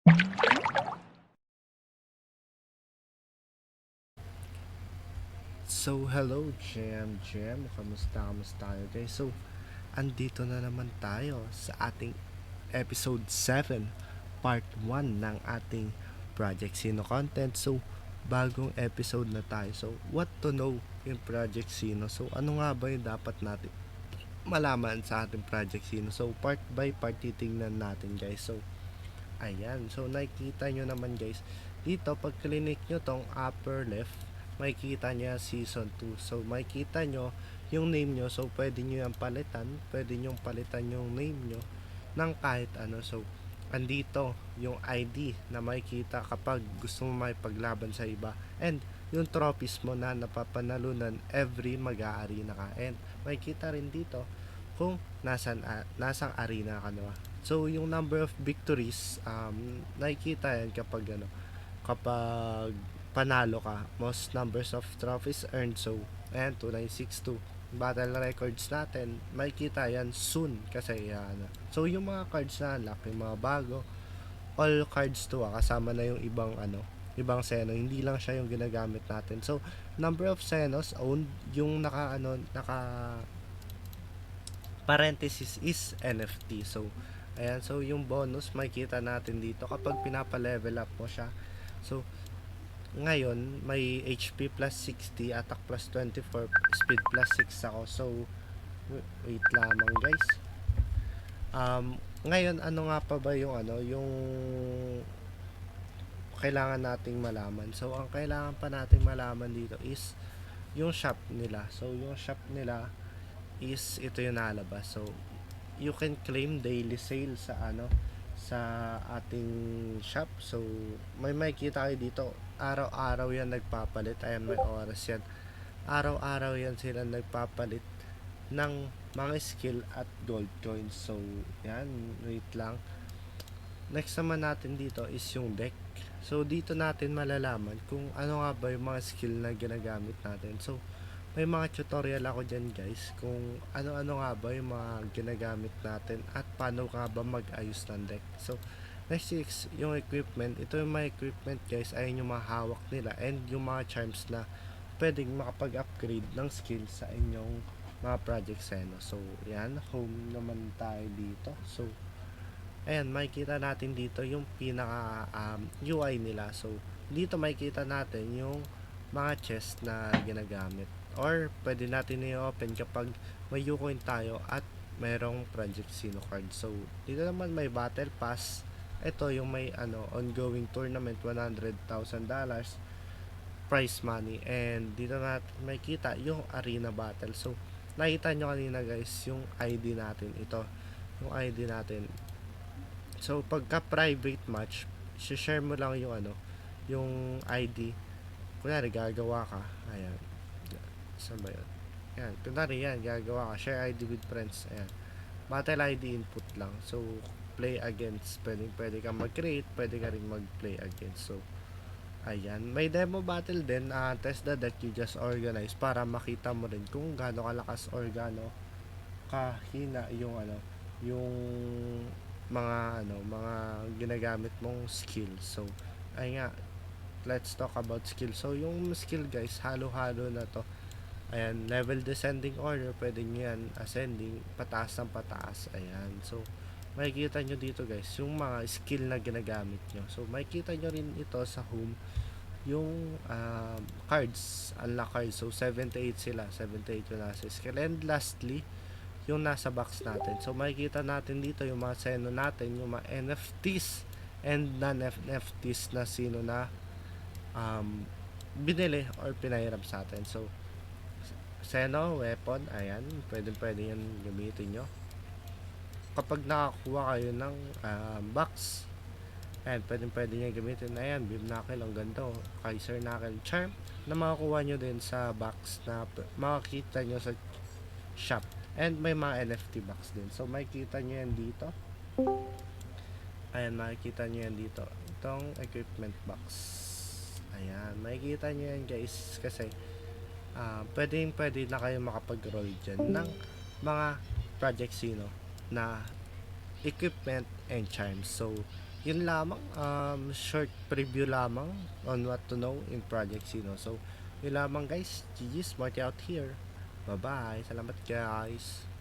So, hello, Jam. Kamusta kayo guys? So, andito na naman tayo sa ating episode 7, part 1 ng ating Project Sino content. So, bagong episode na tayo. So, what to know in Project Sino? So, ano nga ba yung dapat natin malaman sa ating Project Sino? So, part by part titingnan natin guys. So, ayan. So, nakikita nyo naman guys. Dito, pag clinic nyo tong upper left, makikita niya season 2. So, makikita nyo yung name nyo. So, pwede nyo yung palitan. Pwede nyo palitan yung name nyo ng kahit ano. So, andito yung ID na makikita kapag gusto mo makipaglaban sa iba. And, yung trophies mo na napapanalunan every mag-a-arena ka. And, makikita rin dito kung nasang arena ka na. So, yung number of victories, nakikita yan kapag panalo ka. Most numbers of trophies earned. So, ayan, 2962. Battle records natin, makikita yan soon kasi yan. So, yung mga cards na unlock, yung mga bago, all cards to kasama na yung ibang seno, hindi lang siya yung ginagamit natin. So, number of senos owned, yung naka parenthesis is NFT. So, ayan. So, yung bonus, makikita natin dito kapag pinapa-level up mo siya. So, ngayon, may HP plus 60, attack plus 24, speed plus 6 ako. So, wait lamang guys. Ngayon, ano nga pa ba yung kailangan nating malaman? So, ang kailangan pa nating malaman dito is yung shop nila. So, yung shop nila is ito yung nalabas. So, you can claim daily sale sa ating shop. So, may makikita kayo dito. Araw-araw yan nagpapalit. Ayan, may oras yan. Araw-araw yan sila nagpapalit ng mga skill at gold coins. So, yan. Wait lang. Next naman natin dito is yung deck. So, dito natin malalaman kung ano nga ba yung mga skill na ginagamit natin. So, may mga tutorial ako dyan guys kung ano-ano nga ba yung mga ginagamit natin at paano nga ba mag-ayos ng deck. So, next is yung equipment. Ito yung mga equipment guys, ayun yung mga hawak nila and yung mga charms na pwedeng makapag-upgrade ng skill sa inyong mga project seno. So, yan, home naman tayo dito. So, ayan, makikita natin dito yung pinaka UI nila. So, dito makikita natin yung mga chest na ginagamit. Or, pwede natin i-open kapag may Ucoin tayo at mayroong Project Sino card. So, dito naman may Battle Pass. Ito yung may ongoing tournament, $100,000 prize money. And dito natin makikita yung arena battle. So, nakita nyo kanina guys, yung ID natin. Ito, yung ID natin. So, pagka private match, share mo lang yung ID. Kunwari, gagawa ka. Ayan. Saan ba yun? Ayan. Kunwari yan, gagawa ka. Share ID with friends. Ayan. Battle ID input lang. So, play against. Pwede ka mag-create. Pwede ka rin mag-play against. So, ayan. May demo battle din. Test the deck you just organize para makita mo rin kung gaano kalakas or gaano kahina yung mga ginagamit mong skill. So, ay nga, let's talk about skill. So, yung skill guys, halo-halo na to. Ayan, level descending order, pwede nyo yan ascending, pataas ng pataas. Ayan, so, makikita nyo dito guys, yung mga skill na ginagamit nyo. So, makikita nyo rin ito sa home, yung cards, unlock cards. So, 78 sila, 78 yung nasa skill. And lastly, yung nasa box natin. So, makikita natin dito yung mga seno natin, yung mga NFTs and non-NFTs na sino na binili or pinahiram sa atin. So, seno, weapon, ayan, pwede yan gamitin nyo. Kapag nakakuha kayo ng box, ayan, pwede nyo gamitin. Ayan, beam knuckle, ang ganda. Kaiser knuckle charm na makakuha nyo din sa box na makakita nyo sa shop. And may mga NFT box din. So, makikita nyo yan dito. Ayan, makikita nyo yan dito. Itong equipment box. Ayan, makikita nyo yan guys. Kasi, pwede na kayo makapag-roll dyan ng mga Project Sino na equipment and charms. So, yun lamang, short preview lamang on what to know in Project Sino. So, yun lamang guys. GG, Smarty out here. Bye-bye. Salamat guys.